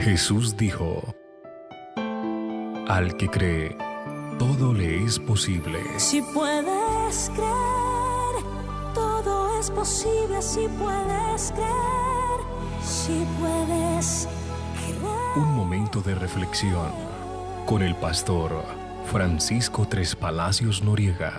Jesús dijo: al que cree, todo le es posible. Si puedes creer, todo es posible. Si puedes creer, si puedes creer. Un momento de reflexión con el pastor Francisco Tres Palacios Noriega.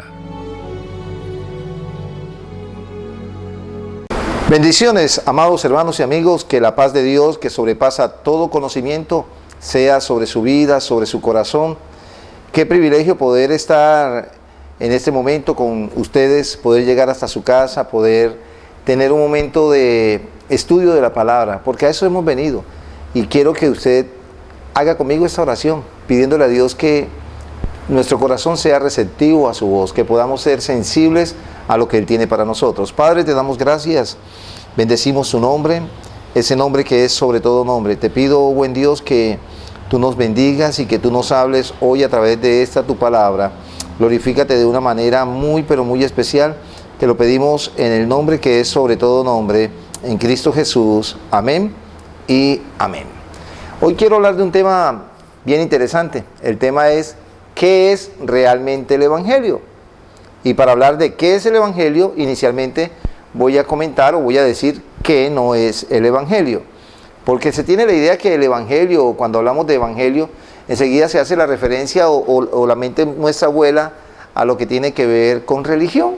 Bendiciones, amados hermanos y amigos, que la paz de Dios, que sobrepasa todo conocimiento, sea sobre su vida, sobre su corazón. Qué privilegio poder estar en este momento con ustedes, poder llegar hasta su casa, poder tener un momento de estudio de la palabra, porque a eso hemos venido. Y quiero que usted haga conmigo esta oración, pidiéndole a Dios que nuestro corazón sea receptivo a su voz, que podamos ser sensibles a lo que Él tiene para nosotros. Padre, te damos gracias, bendecimos su nombre, ese nombre que es sobre todo nombre. Te pido, buen Dios, que tú nos bendigas y que tú nos hables hoy a través de esta tu palabra. Glorifícate de una manera muy, pero muy especial. Te lo pedimos en el nombre que es sobre todo nombre, en Cristo Jesús. Amén y amén. Hoy quiero hablar de un tema bien interesante. El tema es: ¿qué es realmente el Evangelio? Y para hablar de qué es el Evangelio, inicialmente voy a comentar o voy a decir qué no es el Evangelio. Porque se tiene la idea que el Evangelio, cuando hablamos de Evangelio, enseguida se hace la referencia o la mente nuestra vuela a lo que tiene que ver con religión.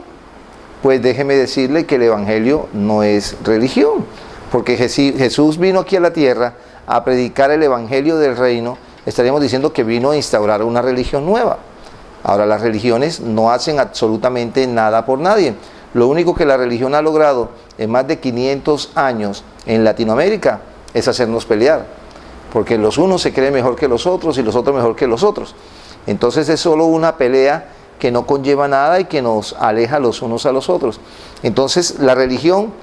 Pues déjeme decirle que el Evangelio no es religión. Porque Jesús vino aquí a la tierra a predicar el Evangelio del reino. Estaríamos diciendo que vino a instaurar una religión nueva. Ahora, las religiones no hacen absolutamente nada por nadie. Lo único que la religión ha logrado en más de 500 años en Latinoamérica es hacernos pelear. Porque los unos se creen mejor que los otros y los otros mejor que los otros. Entonces es solo una pelea que no conlleva nada y que nos aleja los unos a los otros. Entonces la religión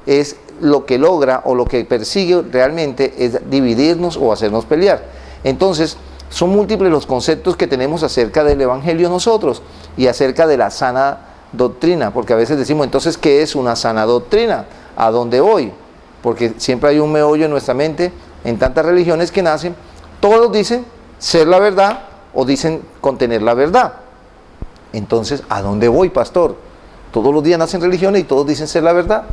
es lo que logra o lo que persigue realmente es dividirnos o hacernos pelear. Entonces, son múltiples los conceptos que tenemos acerca del Evangelio nosotros y acerca de la sana doctrina, porque a veces decimos, entonces, ¿qué es una sana doctrina? ¿A dónde voy? Porque siempre hay un meollo en nuestra mente, en tantas religiones que nacen, todos dicen ser la verdad o dicen contener la verdad. Entonces, ¿a dónde voy, pastor? Todos los días nacen religiones y todos dicen ser la verdad.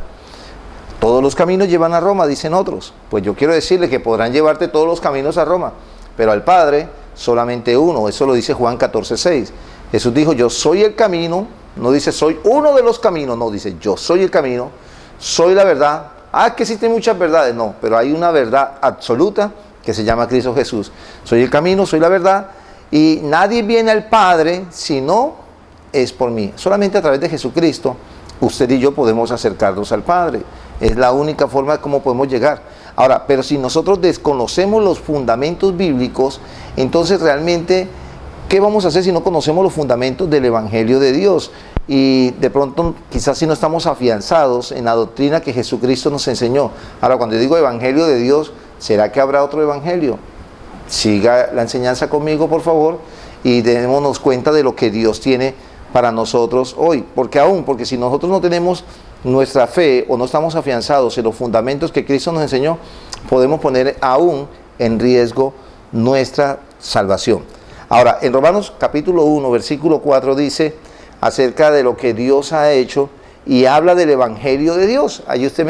Todos los caminos llevan a Roma, dicen otros. Pues yo quiero decirle que podrán llevarte todos los caminos a Roma, pero al Padre solamente uno. Eso lo dice Juan 14:6. Jesús dijo: yo soy el camino. No dice soy uno de los caminos, no, dice yo soy el camino, soy la verdad. Que existen muchas verdades, no, pero hay una verdad absoluta que se llama Cristo Jesús. Soy el camino, soy la verdad, y nadie viene al Padre si no es por mí. Solamente a través de Jesucristo usted y yo podemos acercarnos al Padre. Es la única forma como podemos llegar. Ahora, pero si nosotros desconocemos los fundamentos bíblicos, entonces realmente, ¿qué vamos a hacer si no conocemos los fundamentos del Evangelio de Dios? Y de pronto, quizás si no estamos afianzados en la doctrina que Jesucristo nos enseñó. Ahora, cuando yo digo Evangelio de Dios, ¿será que habrá otro Evangelio? Siga la enseñanza conmigo, por favor, y démonos cuenta de lo que Dios tiene para nosotros hoy. Porque si nosotros no tenemos nuestra fe o no estamos afianzados en los fundamentos que Cristo nos enseñó, podemos poner aún en riesgo nuestra salvación. Ahora, en Romanos capítulo 1, versículo 4 dice acerca de lo que Dios ha hecho y habla del Evangelio de Dios. Ahí usted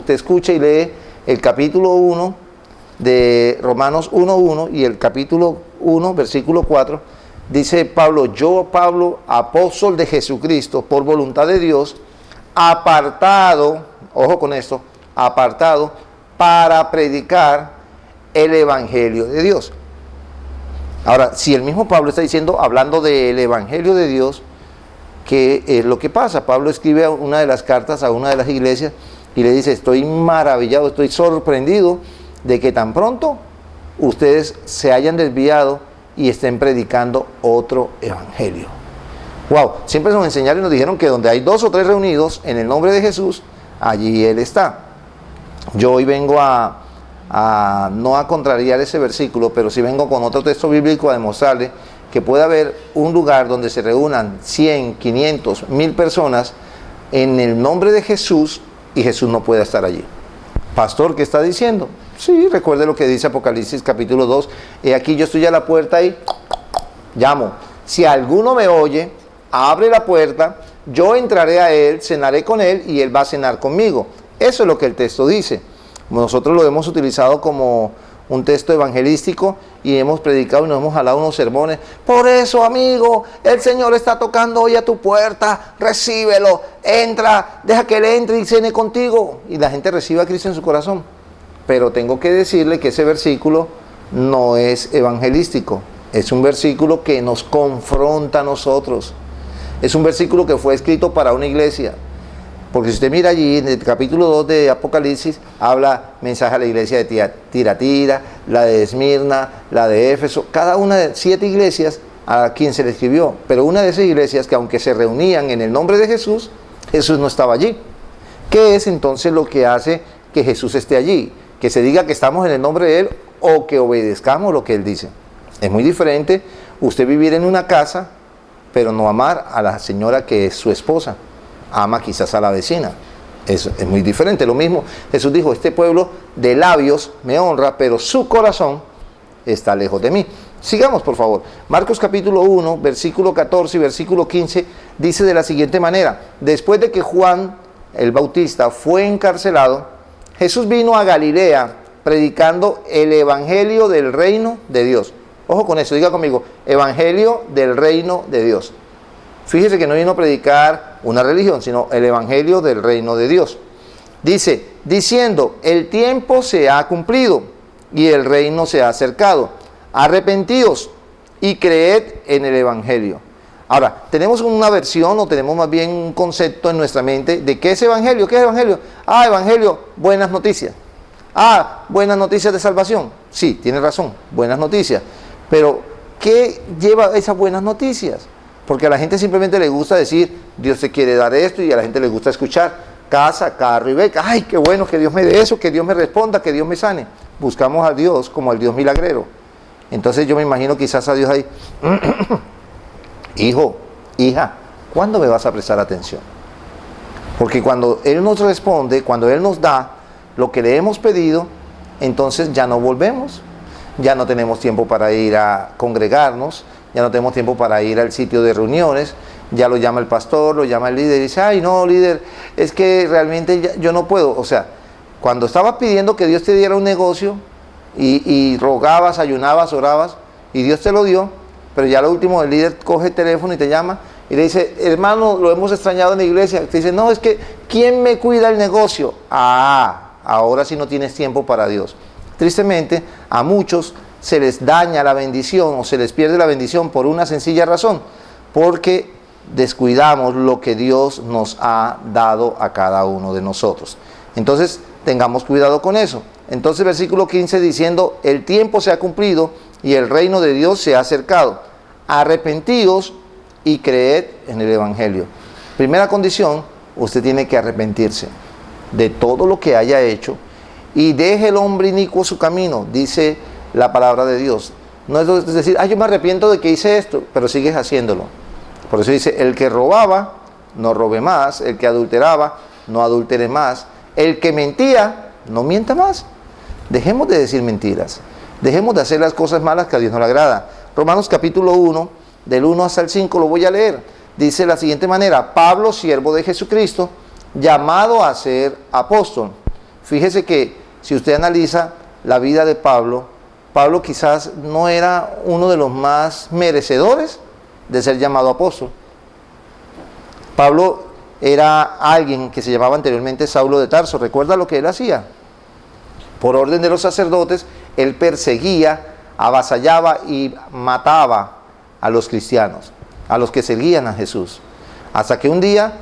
escucha y lee el capítulo 1 de Romanos 1:1 y el capítulo 1, versículo 4. Dice Pablo: yo, Pablo, apóstol de Jesucristo, por voluntad de Dios, apartado, ojo con esto, apartado para predicar el Evangelio de Dios. Ahora, si el mismo Pablo está diciendo, hablando del Evangelio de Dios, ¿qué es lo que pasa? Pablo escribe una de las cartas a una de las iglesias y le dice: estoy maravillado, estoy sorprendido de que tan pronto ustedes se hayan desviado y estén predicando otro evangelio. Wow, siempre nos enseñaron y nos dijeron que donde hay 2 o 3 reunidos en el nombre de Jesús, allí Él está. Yo hoy vengo no a contrariar ese versículo, pero sí vengo con otro texto bíblico a demostrarle que puede haber un lugar donde se reúnan 100, 500, 1000 personas en el nombre de Jesús y Jesús no puede estar allí. Pastor, ¿qué está diciendo? Sí, recuerde lo que dice Apocalipsis capítulo 2. He aquí yo estoy a la puerta y llamo. Si alguno me oye, abre la puerta, yo entraré a él, cenaré con él y él va a cenar conmigo. Eso es lo que el texto dice. Nosotros lo hemos utilizado como un texto evangelístico y hemos predicado y nos hemos jalado unos sermones. Por eso, amigo, el Señor está tocando hoy a tu puerta, recíbelo, entra, deja que Él entre y cene contigo. Y la gente recibe a Cristo en su corazón. Pero tengo que decirle que ese versículo no es evangelístico. Es un versículo que nos confronta a nosotros. Es un versículo que fue escrito para una iglesia. Porque si usted mira allí en el capítulo 2 de Apocalipsis, habla mensaje a la iglesia de Tiatira, la de Esmirna, la de Éfeso, cada una de 7 iglesias a quien se le escribió. Pero una de esas iglesias que aunque se reunían en el nombre de Jesús, Jesús no estaba allí. ¿Qué es entonces lo que hace que Jesús esté allí? Que se diga que estamos en el nombre de Él o que obedezcamos lo que Él dice. Es muy diferente usted vivir en una casa, pero no amar a la señora que es su esposa. Ama quizás a la vecina. Es muy diferente. Lo mismo, Jesús dijo, este pueblo de labios me honra, pero su corazón está lejos de mí. Sigamos, por favor. Marcos capítulo 1, versículo 14 y versículo 15, dice de la siguiente manera: después de que Juan el Bautista fue encarcelado, Jesús vino a Galilea predicando el evangelio del reino de Dios. Ojo con eso, diga conmigo, evangelio del reino de Dios. Fíjese que no vino a predicar una religión, sino el evangelio del reino de Dios. Dice, diciendo, el tiempo se ha cumplido y el reino se ha acercado. Arrepentíos y creed en el evangelio. Ahora, tenemos una versión o tenemos más bien un concepto en nuestra mente de qué es evangelio. ¿Qué es evangelio? Evangelio, buenas noticias. Buenas noticias de salvación. Sí, tiene razón, buenas noticias. Pero, ¿qué lleva esas buenas noticias? Porque a la gente simplemente le gusta decir, Dios te quiere dar esto, y a la gente le gusta escuchar casa, carro y beca. Ay, qué bueno que Dios me dé eso, que Dios me responda, que Dios me sane. Buscamos a Dios como al Dios milagrero. Entonces yo me imagino quizás a Dios ahí, hijo, hija, ¿cuándo me vas a prestar atención? Porque cuando Él nos responde, cuando Él nos da lo que le hemos pedido, entonces ya no volvemos. Ya no tenemos tiempo para ir a congregarnos, ya no tenemos tiempo para ir al sitio de reuniones, ya lo llama el pastor, lo llama el líder y dice, ay no líder, es que realmente yo no puedo. O sea, cuando estabas pidiendo que Dios te diera un negocio y rogabas, ayunabas, orabas y Dios te lo dio, pero ya lo último el líder coge el teléfono y te llama y le dice, hermano, lo hemos extrañado en la iglesia. Te dice, no, es que ¿quién me cuida el negocio? Ahora sí no tienes tiempo para Dios. Tristemente, a muchos se les daña la bendición o se les pierde la bendición por una sencilla razón, porque descuidamos lo que Dios nos ha dado a cada uno de nosotros. Entonces, tengamos cuidado con eso. Entonces, versículo 15 diciendo, el tiempo se ha cumplido y el reino de Dios se ha acercado. Arrepentíos y creed en el evangelio. Primera condición, usted tiene que arrepentirse de todo lo que haya hecho y deje el hombre inicuo su camino, dice la palabra de Dios. No es decir, yo me arrepiento de que hice esto, pero sigues haciéndolo. Por eso dice, el que robaba, no robe más. El que adulteraba, no adultere más. El que mentía, no mienta más. Dejemos de decir mentiras. Dejemos de hacer las cosas malas que a Dios no le agrada. Romanos capítulo 1, del 1 hasta el 5, lo voy a leer. Dice de la siguiente manera, Pablo, siervo de Jesucristo, llamado a ser apóstol. Fíjese que si usted analiza la vida de Pablo, Pablo quizás no era uno de los más merecedores de ser llamado apóstol. Pablo era alguien que se llamaba anteriormente Saulo de Tarso. ¿Recuerda lo que él hacía? Por orden de los sacerdotes, él perseguía, avasallaba y mataba a los cristianos, a los que seguían a Jesús. Hasta que un día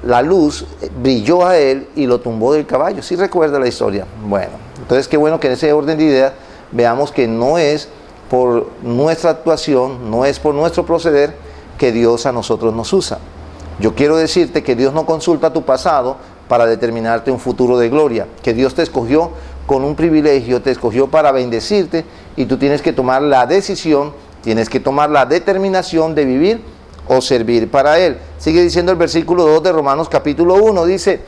la luz brilló a él y lo tumbó del caballo. ¿Sí recuerda la historia? Bueno, entonces qué bueno que en ese orden de ideas veamos que no es por nuestra actuación, no es por nuestro proceder que Dios a nosotros nos usa. Yo quiero decirte que Dios no consulta tu pasado para determinarte un futuro de gloria, que Dios te escogió con un privilegio, te escogió para bendecirte y tú tienes que tomar la decisión, tienes que tomar la determinación de vivir o servir para Él. Sigue diciendo el versículo 2 de Romanos capítulo 1, dice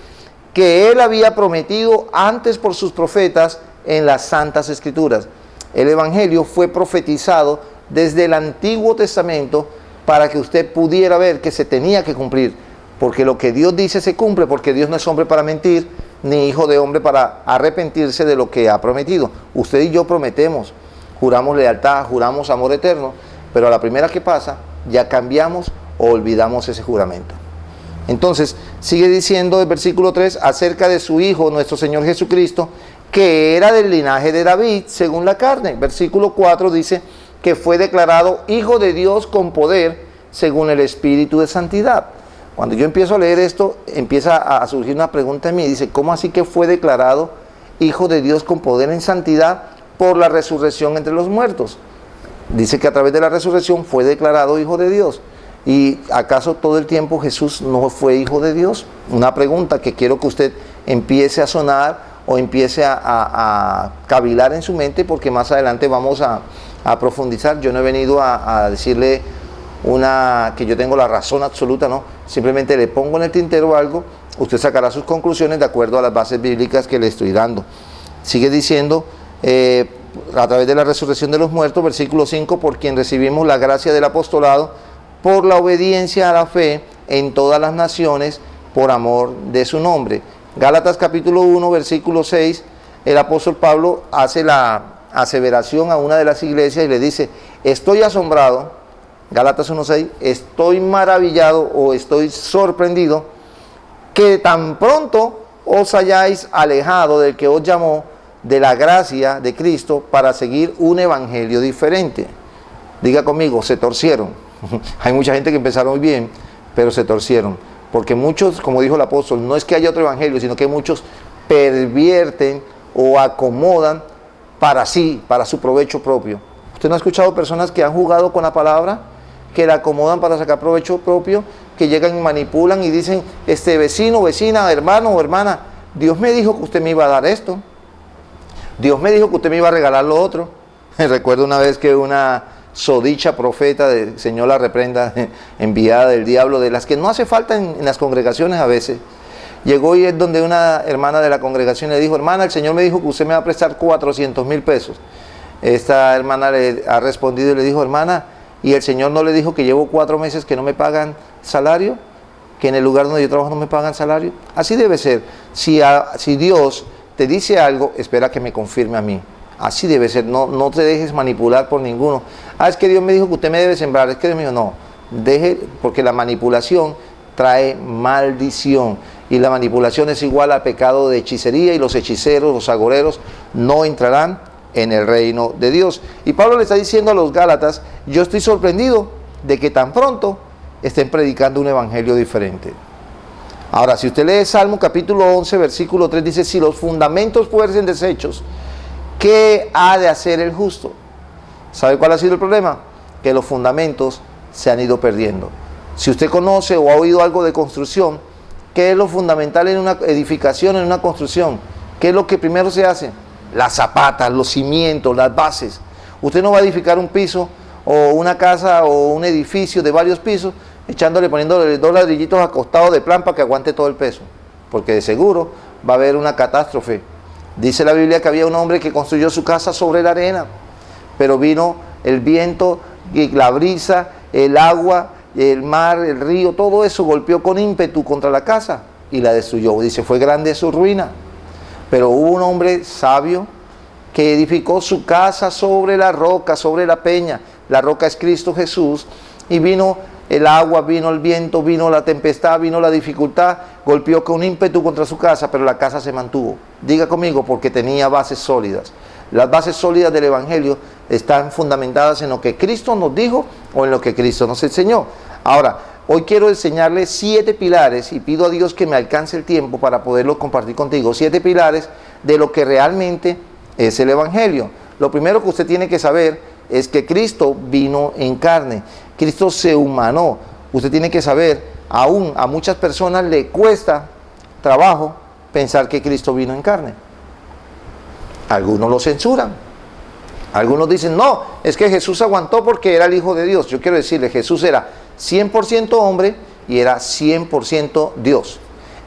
que Él había prometido antes por sus profetas en las Santas Escrituras. El Evangelio fue profetizado desde el Antiguo Testamento para que usted pudiera ver que se tenía que cumplir, porque lo que Dios dice se cumple, porque Dios no es hombre para mentir, ni hijo de hombre para arrepentirse de lo que ha prometido. Usted y yo prometemos, juramos lealtad, juramos amor eterno, pero a la primera que pasa, ya cambiamos o olvidamos ese juramento. Entonces, sigue diciendo el versículo 3, acerca de su Hijo, nuestro Señor Jesucristo, que era del linaje de David, según la carne. Versículo 4 dice que fue declarado Hijo de Dios con poder, según el Espíritu de Santidad. Cuando yo empiezo a leer esto, empieza a surgir una pregunta en mí. Dice, ¿cómo así que fue declarado Hijo de Dios con poder en santidad por la resurrección entre los muertos? Dice que a través de la resurrección fue declarado Hijo de Dios. ¿Y acaso todo el tiempo Jesús no fue Hijo de Dios? Una pregunta que quiero que usted empiece a sonar o empiece a cavilar en su mente, porque más adelante vamos a profundizar. Yo no he venido a decirle que yo tengo la razón absoluta, no. Simplemente le pongo en el tintero algo, usted sacará sus conclusiones de acuerdo a las bases bíblicas que le estoy dando. Sigue diciendo, a través de la resurrección de los muertos, versículo 5, por quien recibimos la gracia del apostolado, por la obediencia a la fe en todas las naciones, por amor de su nombre. Gálatas capítulo 1, versículo 6, el apóstol Pablo hace la aseveración a una de las iglesias y le dice, estoy asombrado, Gálatas 1:6, estoy maravillado o estoy sorprendido que tan pronto os hayáis alejado del que os llamó de la gracia de Cristo para seguir un evangelio diferente. Diga conmigo, se torcieron. Hay mucha gente que empezaron muy bien, pero se torcieron. Porque muchos, como dijo el apóstol, no es que haya otro evangelio, sino que muchos pervierten o acomodan para sí, para su provecho propio. ¿Usted no ha escuchado personas que han jugado con la palabra, que la acomodan para sacar provecho propio, que llegan y manipulan y dicen, vecino, vecina, hermano o hermana, Dios me dijo que usted me iba a dar esto, Dios me dijo que usted me iba a regalar lo otro? Recuerdo una vez que una sodicha profeta, del Señor la reprenda, enviada del diablo, de las que no hace falta en las congregaciones a veces, llegó y es donde una hermana de la congregación le dijo, hermana, el Señor me dijo que usted me va a prestar 400,000 pesos. Esta hermana le ha respondido y le dijo, hermana, ¿y el Señor no le dijo que llevo 4 meses que no me pagan salario? ¿Que en el lugar donde yo trabajo no me pagan salario? Así debe ser. Si Dios te dice algo, espera que me confirme a mí. Así debe ser. No te dejes manipular por ninguno. Es que Dios me dijo que usted me debe sembrar. Es que Dios me dijo, no. Porque la manipulación trae maldición. Y la manipulación es igual al pecado de hechicería, y los hechiceros, los agoreros, no entrarán en el reino de Dios. Y Pablo le está diciendo a los Gálatas, yo estoy sorprendido de que tan pronto estén predicando un evangelio diferente. Ahora, si usted lee Salmo capítulo 11, versículo 3, dice, si los fundamentos fuesen deshechos, ¿qué ha de hacer el justo? ¿Sabe cuál ha sido el problema? Que los fundamentos se han ido perdiendo. Si usted conoce o ha oído algo de construcción, ¿qué es lo fundamental en una edificación, en una construcción? ¿Qué es lo que primero se hace? Las zapatas, los cimientos, las bases. Usted no va a edificar un piso o una casa o un edificio de varios pisos poniéndole 2 ladrillitos acostados de plan para que aguante todo el peso, porque de seguro va a haber una catástrofe. Dice la Biblia que había un hombre que construyó su casa sobre la arena, pero vino el viento, y la brisa, el agua, el mar, el río, todo eso golpeó con ímpetu contra la casa y la destruyó. Dice, fue grande su ruina. Pero hubo un hombre sabio que edificó su casa sobre la roca, sobre la peña. La roca es Cristo Jesús. Y vino el agua, vino el viento, vino la tempestad, vino la dificultad, golpeó con ímpetu contra su casa, pero la casa se mantuvo. Diga conmigo, porque tenía bases sólidas. Las bases sólidas del Evangelio están fundamentadas en lo que Cristo nos dijo o en lo que Cristo nos enseñó. Ahora, hoy quiero enseñarle 7 pilares y pido a Dios que me alcance el tiempo para poderlo compartir contigo. 7 pilares de lo que realmente es el Evangelio. Lo primero que usted tiene que saber es que Cristo vino en carne. Cristo se humanó. Usted tiene que saber, aún a muchas personas le cuesta trabajo pensar que Cristo vino en carne. Algunos lo censuran. Algunos dicen, no, es que Jesús aguantó porque era el Hijo de Dios. Yo quiero decirle, Jesús era 100% hombre y era 100% Dios.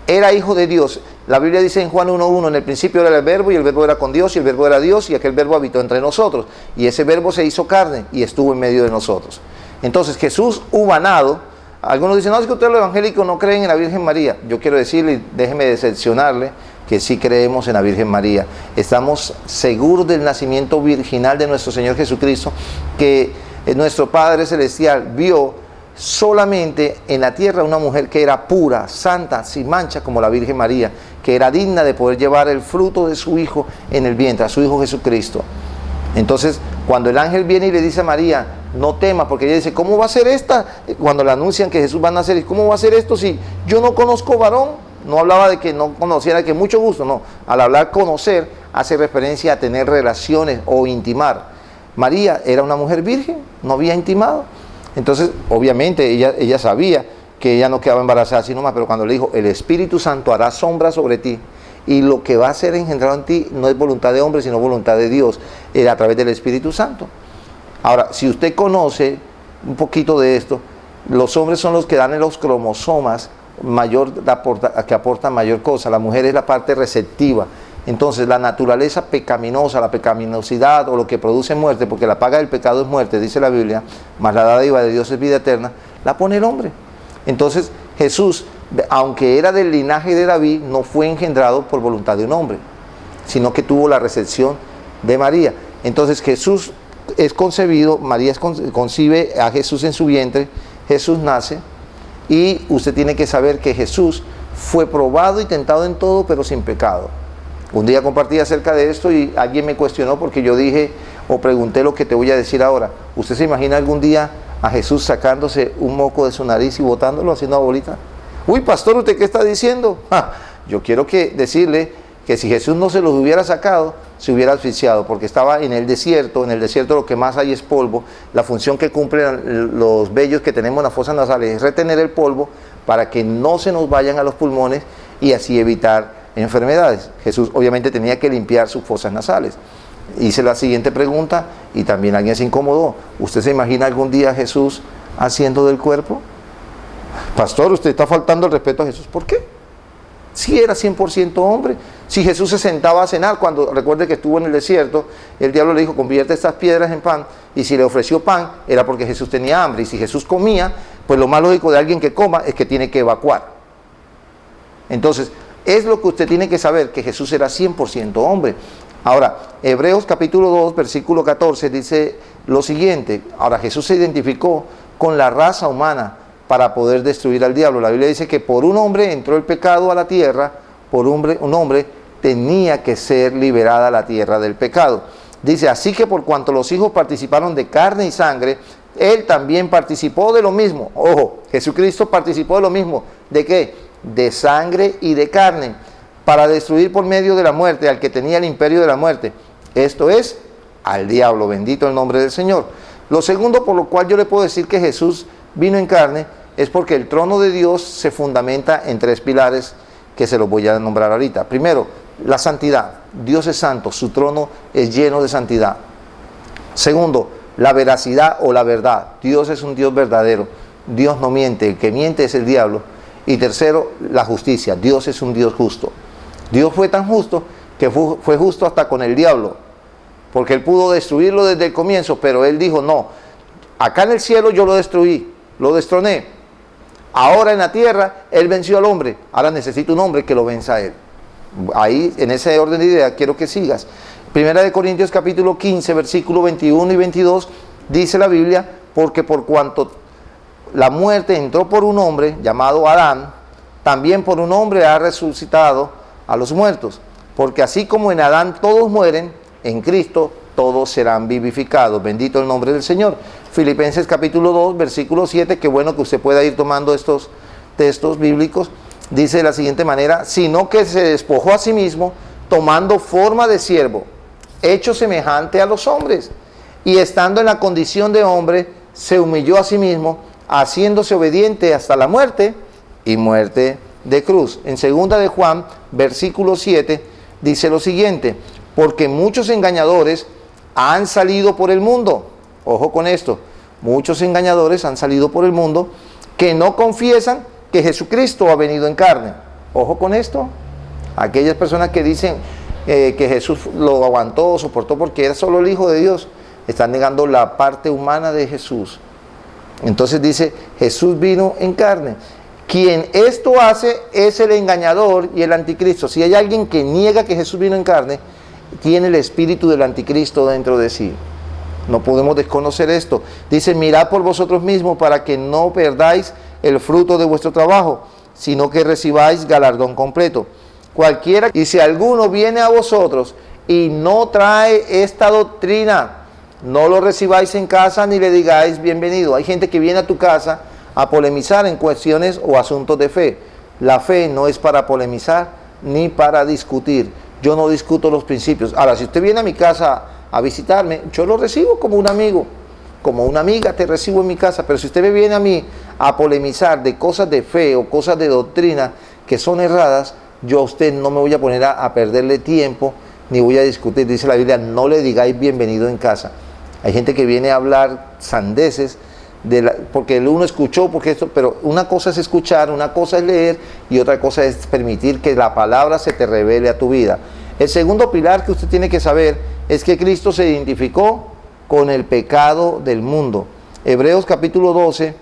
Era Hijo de Dios. La Biblia dice en Juan 1:1, en el principio era el verbo y el verbo era con Dios y el verbo era Dios y aquel verbo habitó entre nosotros. Y ese verbo se hizo carne y estuvo en medio de nosotros. Entonces Jesús humanado, algunos dicen, no, es que ustedes los evangélicos no creen en la Virgen María. Yo quiero decirle, déjeme decepcionarle, que sí creemos en la Virgen María. Estamos seguros del nacimiento virginal de nuestro Señor Jesucristo, que nuestro Padre Celestial vio solamente en la tierra una mujer que era pura, santa, sin mancha como la Virgen María, que era digna de poder llevar el fruto de su Hijo en el vientre, a su Hijo Jesucristo. Entonces, cuando el ángel viene y le dice a María, no temas, porque ella dice, ¿cómo va a ser esta? Cuando le anuncian que Jesús va a nacer, ¿cómo va a ser esto si yo no conozco varón? No hablaba de que no conociera, que mucho gusto, no. Al hablar conocer, hace referencia a tener relaciones o intimar. María era una mujer virgen, no había intimado. Entonces, obviamente, ella sabía que ella no quedaba embarazada sino más, pero cuando le dijo, el Espíritu Santo hará sombra sobre ti, y lo que va a ser engendrado en ti no es voluntad de hombre, sino voluntad de Dios, a través del Espíritu Santo. Ahora, si usted conoce un poquito de esto, los hombres son los que dan en los cromosomas que aportan mayor cosa, la mujer es la parte receptiva. Entonces la naturaleza pecaminosa, la pecaminosidad o lo que produce muerte, porque la paga del pecado es muerte, dice la Biblia, mas la dádiva de Dios es vida eterna, la pone el hombre. Entonces Jesús, aunque era del linaje de David, no fue engendrado por voluntad de un hombre, sino que tuvo la recepción de María. Entonces Jesús es concebido, María concibe a Jesús en su vientre, Jesús nace, y usted tiene que saber que Jesús fue probado y tentado en todo, pero sin pecado. Un día compartí acerca de esto y alguien me cuestionó porque yo dije o pregunté lo que te voy a decir ahora. ¿Usted se imagina algún día a Jesús sacándose un moco de su nariz y botándolo, haciendo una bolita? Uy, pastor, ¿usted qué está diciendo? Yo quiero decirle que si Jesús no se los hubiera sacado, se hubiera asfixiado, porque estaba en el desierto lo que más hay es polvo. La función que cumplen los vellos que tenemos en las fosas nasales es retener el polvo para que no se nos vayan a los pulmones y así evitar enfermedades. Jesús obviamente tenía que limpiar sus fosas nasales. Hice la siguiente pregunta y también alguien se incomodó. ¿Usted se imagina algún día a Jesús haciendo del cuerpo? Pastor, usted está faltando el respeto a Jesús. ¿Por qué? Si era 100% hombre. Si Jesús se sentaba a cenar, cuando recuerde que estuvo en el desierto, el diablo le dijo, convierte estas piedras en pan, y si le ofreció pan, era porque Jesús tenía hambre, y si Jesús comía, pues lo más lógico de alguien que coma es que tiene que evacuar. Entonces, es lo que usted tiene que saber, que Jesús era 100% hombre. Ahora, Hebreos capítulo 2, versículo 14, dice lo siguiente. Ahora, Jesús se identificó con la raza humana para poder destruir al diablo. La Biblia dice que por un hombre entró el pecado a la tierra, por un hombre tenía que ser liberada la tierra del pecado. Dice, así que por cuanto los hijos participaron de carne y sangre, él también participó de lo mismo. Ojo, Jesucristo participó de lo mismo. ¿De qué? De sangre y de carne, para destruir por medio de la muerte al que tenía el imperio de la muerte, esto es, al diablo. Bendito el nombre del Señor. Lo segundo por lo cual yo le puedo decir que Jesús vino en carne, es porque el trono de Dios se fundamenta en tres pilares que se los voy a nombrar ahorita. Primero, la santidad. Dios es santo, su trono es lleno de santidad. Segundo, la veracidad o la verdad. Dios es un Dios verdadero, Dios no miente, el que miente es el diablo. Y tercero, la justicia. Dios es un Dios justo. Dios fue tan justo que fue justo hasta con el diablo, porque él pudo destruirlo desde el comienzo, pero él dijo, no, acá en el cielo yo lo destruí, lo destroné. Ahora en la tierra él venció al hombre, ahora necesito un hombre que lo venza a él. Ahí, en ese orden de idea, quiero que sigas. Primera de Corintios capítulo 15, versículo 21 y 22, dice la Biblia, porque por cuanto la muerte entró por un hombre llamado Adán, también por un hombre ha resucitado a los muertos. Porque así como en Adán todos mueren, en Cristo todos serán vivificados. Bendito el nombre del Señor. Filipenses capítulo 2, versículo 7, qué bueno que usted pueda ir tomando estos textos bíblicos. Dice de la siguiente manera, sino que se despojó a sí mismo, tomando forma de siervo, hecho semejante a los hombres, y estando en la condición de hombre, se humilló a sí mismo, haciéndose obediente hasta la muerte y muerte de cruz. En 2 de Juan, versículo 7, dice lo siguiente, porque muchos engañadores han salido por el mundo, ojo con esto, muchos engañadores han salido por el mundo que no confiesan que Jesucristo ha venido en carne. Ojo con esto. Aquellas personas que dicen que Jesús lo aguantó, soportó porque era solo el Hijo de Dios, están negando la parte humana de Jesús. Entonces dice, Jesús vino en carne. Quien esto hace es el engañador y el anticristo. Si hay alguien que niega que Jesús vino en carne, tiene el espíritu del anticristo dentro de sí. No podemos desconocer esto. Dice, mirad por vosotros mismos para que no perdáis el fruto de vuestro trabajo, sino que recibáis galardón completo. Cualquiera, y si alguno viene a vosotros y no trae esta doctrina, no lo recibáis en casa ni le digáis bienvenido. Hay gente que viene a tu casa a polemizar en cuestiones o asuntos de fe. La fe no es para polemizar ni para discutir. Yo no discuto los principios. Ahora, si usted viene a mi casa a visitarme, yo lo recibo como un amigo, como una amiga te recibo en mi casa. Pero si usted me viene a mí a polemizar de cosas de fe o cosas de doctrina que son erradas, yo a usted no me voy a poner a perderle tiempo ni voy a discutir. Dice la Biblia, no le digáis bienvenido en casa. Hay gente que viene a hablar sandeces porque el uno escuchó, porque esto, pero una cosa es escuchar, una cosa es leer y otra cosa es permitir que la palabra se te revele a tu vida. El segundo pilar que usted tiene que saber es que Cristo se identificó con el pecado del mundo. Hebreos capítulo 2,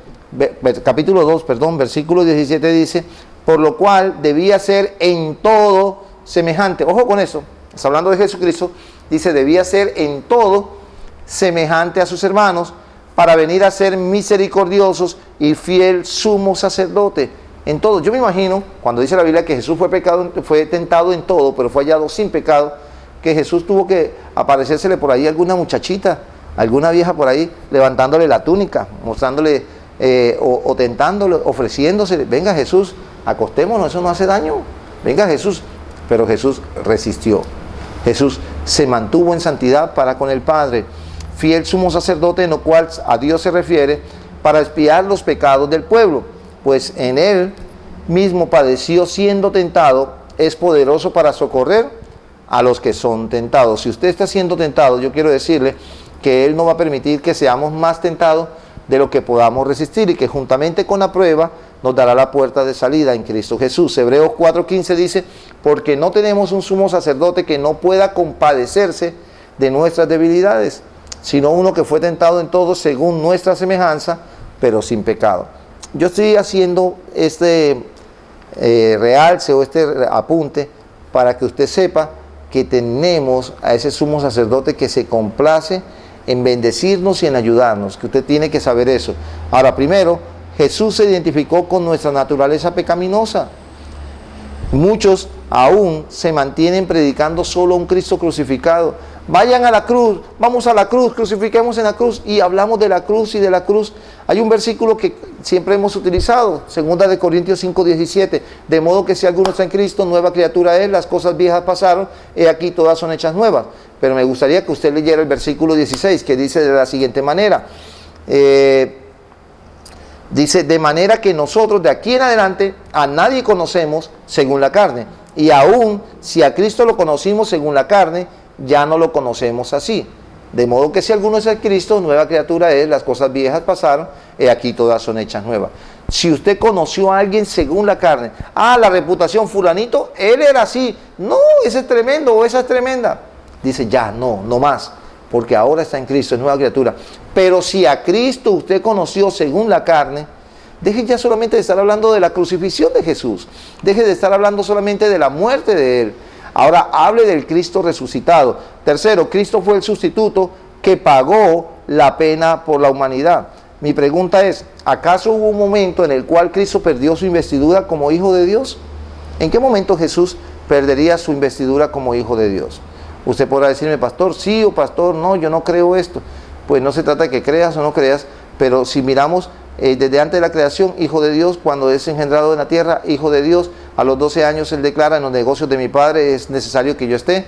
versículo 17 dice, por lo cual debía ser en todo semejante. Ojo con eso, está hablando de Jesucristo, dice debía ser en todo semejante a sus hermanos, para venir a ser misericordiosos y fiel sumo sacerdote en todo. Yo me imagino, cuando dice la Biblia que Jesús fue tentado en todo, pero fue hallado sin pecado, que Jesús tuvo que aparecérsele por ahí alguna muchachita, alguna vieja por ahí, levantándole la túnica, mostrándole o tentándole, ofreciéndose, venga Jesús, acostémonos, eso no hace daño, venga Jesús. Pero Jesús resistió. Jesús se mantuvo en santidad para con el Padre, fiel sumo sacerdote, en lo cual a Dios se refiere, para expiar los pecados del pueblo, pues en él mismo padeció siendo tentado, es poderoso para socorrer a los que son tentados. Si usted está siendo tentado, yo quiero decirle que Él no va a permitir que seamos más tentados de lo que podamos resistir, y que juntamente con la prueba nos dará la puerta de salida en Cristo Jesús. Hebreos 4:15 dice, porque no tenemos un sumo sacerdote que no pueda compadecerse de nuestras debilidades, sino uno que fue tentado en todo según nuestra semejanza, pero sin pecado. Yo estoy haciendo este realce o este apunte para que usted sepa que tenemos a ese sumo sacerdote que se complace en bendecirnos y en ayudarnos, que usted tiene que saber eso. Ahora, primero, Jesús se identificó con nuestra naturaleza pecaminosa. Muchos aún se mantienen predicando solo a un Cristo crucificado. Vayan a la cruz, vamos a la cruz, crucifiquemos en la cruz, y hablamos de la cruz y de la cruz. Hay un versículo que siempre hemos utilizado, 2 Corintios 5:17, de modo que si alguno está en Cristo, nueva criatura es, las cosas viejas pasaron, he aquí todas son hechas nuevas. Pero me gustaría que usted leyera el versículo 16, que dice de la siguiente manera, dice, de manera que nosotros de aquí en adelante a nadie conocemos según la carne, y aún si a Cristo lo conocimos según la carne, ya no lo conocemos así. De modo que si alguno es el Cristo, nueva criatura es, las cosas viejas pasaron, he aquí todas son hechas nuevas. Si usted conoció a alguien según la carne, la reputación fulanito, él era así, no, ese es tremendo o esa es tremenda, dice ya, no más, porque ahora está en Cristo, es nueva criatura. Pero si a Cristo usted conoció según la carne, deje ya solamente de estar hablando de la crucifixión de Jesús, deje de estar hablando solamente de la muerte de Él. Ahora hable del Cristo resucitado. Tercero, Cristo fue el sustituto que pagó la pena por la humanidad. Mi pregunta es, ¿acaso hubo un momento en el cual Cristo perdió su investidura como Hijo de Dios? ¿En qué momento Jesús perdería su investidura como Hijo de Dios? Usted podrá decirme, pastor, sí, o pastor, no, yo no creo esto. Pues no se trata de que creas o no creas, pero si miramos desde antes de la creación, Hijo de Dios, cuando es engendrado en la tierra, Hijo de Dios, a los 12 años Él declara, en los negocios de mi Padre es necesario que yo esté.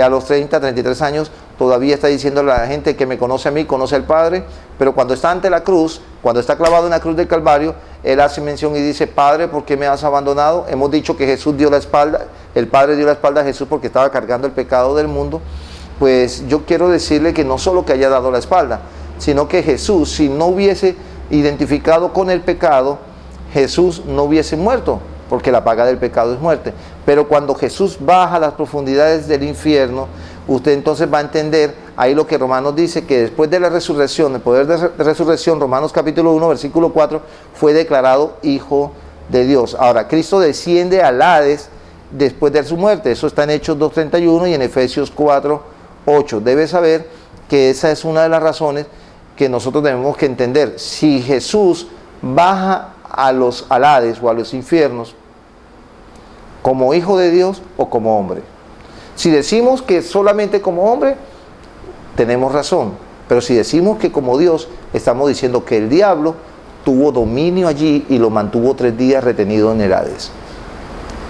A los 33 años todavía está diciendo a la gente que me conoce a mí, conoce al Padre, pero cuando está ante la cruz, cuando está clavado en la cruz del Calvario, Él hace mención y dice, Padre, ¿por qué me has abandonado? Hemos dicho que Jesús dio la espalda, el Padre dio la espalda a Jesús porque estaba cargando el pecado del mundo. Pues yo quiero decirle que no solo que haya dado la espalda, sino que Jesús, si no hubiese identificado con el pecado, Jesús no hubiese muerto, porque la paga del pecado es muerte. Pero cuando Jesús baja a las profundidades del infierno, usted entonces va a entender ahí lo que Romanos dice, que después de la resurrección, el poder de resurrección, Romanos capítulo 1, versículo 4, fue declarado Hijo de Dios. Ahora, Cristo desciende al Hades después de su muerte. Eso está en Hechos 2:31 y en Efesios 4:8. Debe saber que esa es una de las razones que nosotros tenemos que entender. Si Jesús baja al Hades o a los infiernos, como Hijo de Dios o como hombre. Si decimos que solamente como hombre, tenemos razón. Pero si decimos que como Dios, estamos diciendo que el diablo tuvo dominio allí y lo mantuvo 3 días retenido en el Hades.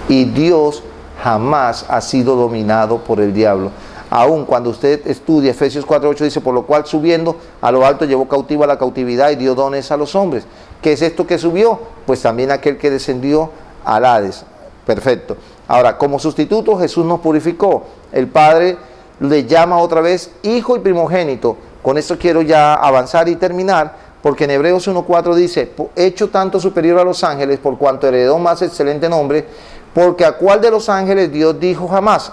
Y Dios jamás ha sido dominado por el diablo. Aun cuando usted estudia Efesios 4:8 dice, por lo cual subiendo a lo alto llevó cautiva la cautividad y dio dones a los hombres. ¿Qué es esto que subió? Pues también aquel que descendió al Hades. Perfecto. Ahora, como sustituto Jesús nos purificó. El Padre le llama otra vez Hijo y primogénito. Con esto quiero ya avanzar y terminar, porque en Hebreos 1:4 dice, hecho tanto superior a los ángeles por cuanto heredó más excelente nombre, porque a cuál de los ángeles Dios dijo jamás,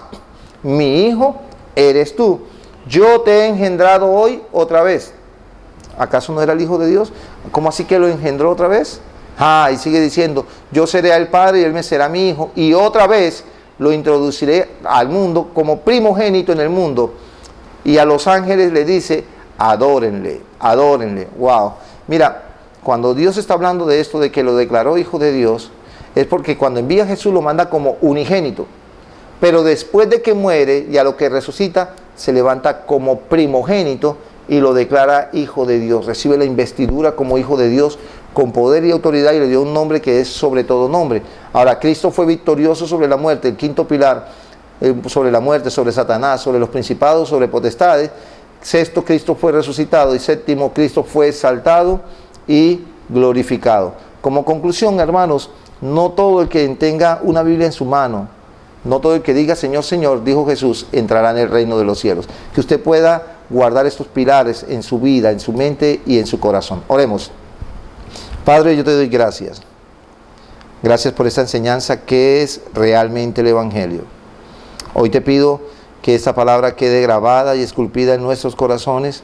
mi hijo eres tú, yo te he engendrado hoy otra vez. ¿Acaso no era el Hijo de Dios? ¿Cómo así que lo engendró otra vez? Y sigue diciendo, yo seré el Padre y él me será mi hijo, y otra vez lo introduciré al mundo como primogénito en el mundo. Y a los ángeles le dice, adórenle, adórenle. Wow. Mira, cuando Dios está hablando de esto, de que lo declaró Hijo de Dios, es porque cuando envía a Jesús lo manda como unigénito. Pero después de que muere y a lo que resucita, se levanta como primogénito y lo declara Hijo de Dios. Recibe la investidura como Hijo de Dios con poder y autoridad y le dio un nombre que es sobre todo nombre. Ahora, Cristo fue victorioso sobre la muerte, el quinto pilar, sobre la muerte, sobre Satanás, sobre los principados, sobre potestades. Sexto, Cristo fue resucitado. Y séptimo, Cristo fue exaltado y glorificado. Como conclusión, hermanos, no todo el que tenga una Biblia en su mano, no todo el que diga Señor, Señor, dijo Jesús, entrará en el reino de los cielos. Que usted pueda guardar estos pilares en su vida, en su mente y en su corazón. Oremos. Padre, yo te doy gracias. Gracias por esta enseñanza que es realmente el Evangelio. Hoy te pido que esta palabra quede grabada y esculpida en nuestros corazones,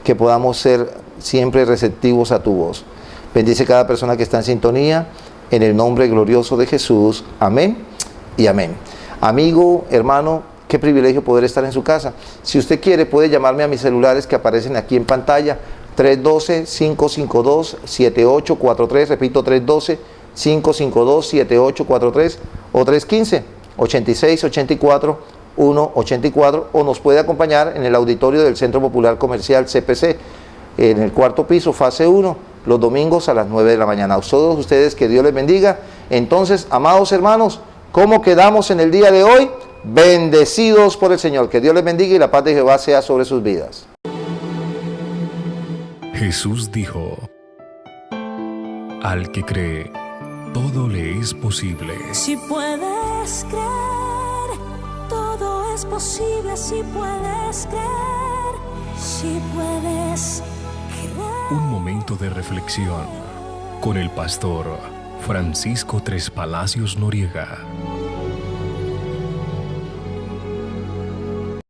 que podamos ser siempre receptivos a tu voz. Bendice cada persona que está en sintonía, en el nombre glorioso de Jesús. Amén y amén. Amigo, hermano, qué privilegio poder estar en su casa. Si usted quiere, puede llamarme a mis celulares que aparecen aquí en pantalla, 312-552-7843, repito, 312-552-7843 o 315-8684-184, o nos puede acompañar en el auditorio del Centro Popular Comercial CPC, en el 4º piso, fase 1, los domingos a las 9 de la mañana. A todos ustedes, que Dios les bendiga. Entonces, amados hermanos, ¿cómo quedamos en el día de hoy? Bendecidos por el Señor. Que Dios les bendiga y la paz de Jehová sea sobre sus vidas. Jesús dijo, al que cree, todo le es posible. Si puedes creer, todo es posible. Si puedes creer, si puedes creer. Un momento de reflexión con el pastor Francisco Tres Palacios Noriega.